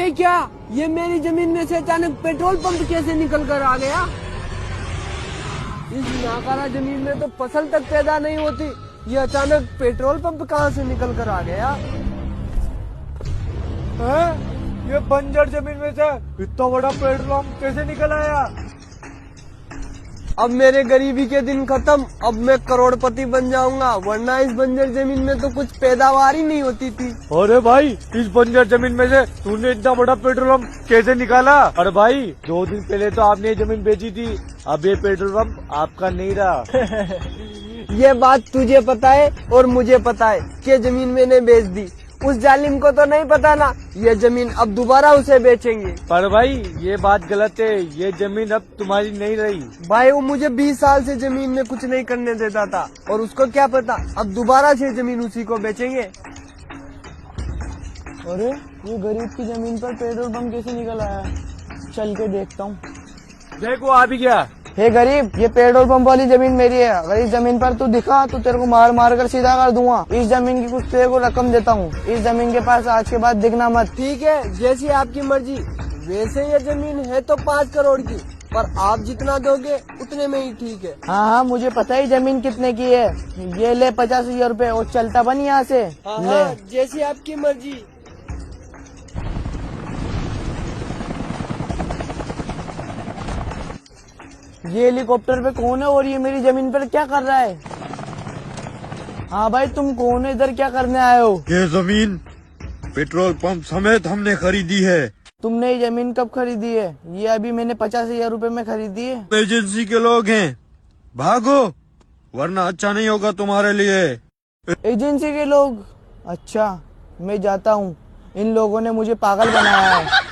ये क्या? ये मेरी जमीन में से अचानक पेट्रोल पंप कैसे निकल कर आ गया? इस नाकारा जमीन में तो फसल तक पैदा नहीं होती, ये अचानक पेट्रोल पंप कहाँ से निकल कर आ गया? ये बंजर जमीन में से इतना बड़ा पेट्रोल पंप कैसे निकल आया? अब मेरे गरीबी के दिन खत्म, अब मैं करोड़पति बन जाऊंगा, वरना इस बंजर जमीन में तो कुछ पैदावार ही नहीं होती थी। अरे भाई, इस बंजर जमीन में से तूने इतना बड़ा पेट्रोल पंप कैसे निकाला? अरे भाई, 2 दिन पहले तो आपने ये जमीन बेची थी, अब ये पेट्रोल पंप आपका नहीं रहा। ये बात तुझे पता है और मुझे पता है कि जमीन मैंने बेच दी। उस जालिम को तो नहीं पता ना, ये जमीन अब दोबारा उसे बेचेंगे। पर भाई, ये बात गलत है, ये जमीन अब तुम्हारी नहीं रही। भाई वो मुझे 20 साल से जमीन में कुछ नहीं करने देता था, और उसको क्या पता अब दोबारा से जमीन उसी को बेचेंगे। अरे ये गरीब की जमीन पर पेट्रोल पंप कैसे निकल आया? चल के देखता हूँ। देखो आ भी गया। हे गरीब, ये पेट्रोल पंप वाली जमीन मेरी है। अगर इस जमीन पर तू दिखा तो तेरे को मार मार कर सीधा कर दूंगा। इस जमीन की कुछ तेरे को रकम देता हूँ। इस जमीन के पास आज के बाद दिखना मत। ठीक है, जैसी आपकी मर्जी। वैसे ये जमीन है तो 5 करोड़ की, पर आप जितना दोगे उतने में ही ठीक है। हाँ, मुझे पता है जमीन कितने की है। ये ले 50,000 रूपए और चलता बन यहाँ से। ले। जैसी आपकी मर्जी। ये हेलीकॉप्टर पे कौन है और ये मेरी जमीन पर क्या कर रहा है? हाँ भाई, तुम कौन है? इधर क्या करने आए हो? ये जमीन पेट्रोल पंप समेत हमने खरीदी है। तुमने ये जमीन कब खरीदी है? ये अभी मैंने 50,000 रूपए में खरीदी है। एजेंसी के लोग हैं, भागो वरना अच्छा नहीं होगा तुम्हारे लिए। एजेंसी के लोग? अच्छा, मैं जाता हूँ। इन लोगों ने मुझे पागल बनाया है।